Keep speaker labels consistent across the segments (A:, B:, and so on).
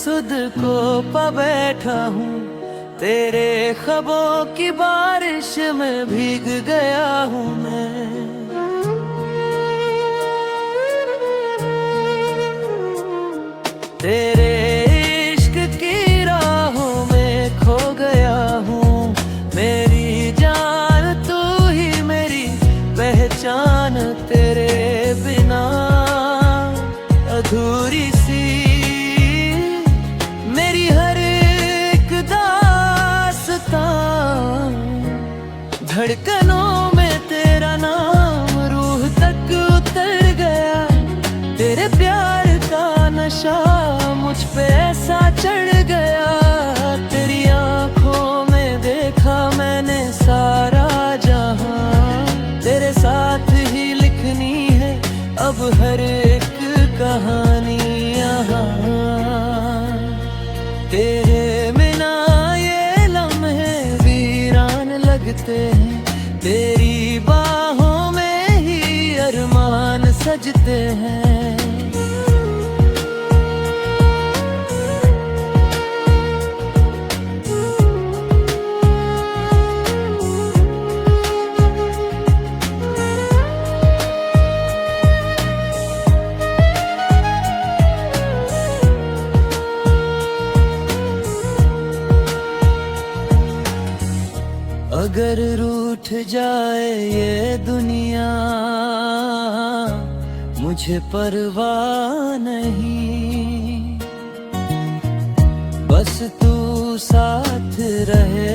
A: सुध को पा बैठा हूँ, तेरे ख्वाबों की बारिश में भीग गया हूँ मैं। तेरे इश्क की राहों में खो गया हूँ, मेरी जान तू ही मेरी पहचान, तेरे बिना अधूरी सी मेरी हर एक दास्तां। धड़कनों में तेरा नाम रूह तक उतर गया, तेरे प्यार का नशा मुझ पे ऐसा चढ़ गया। तेरी आंखों में देखा मैंने सारा जहां, तेरे साथ ही लिखनी है अब हर एक कहानी यहाँ। तेरे बिना ये लम्हे वीरान लगते हैं, तेरी बाहों में ही अरमान सजते हैं। अगर रूठ जाए ये दुनिया मुझे परवाह नहीं, बस तू साथ रहे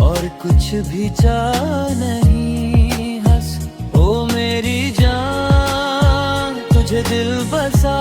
A: और कुछ भी चाह नहीं। हंस ओ मेरी जान, तुझे दिल बसा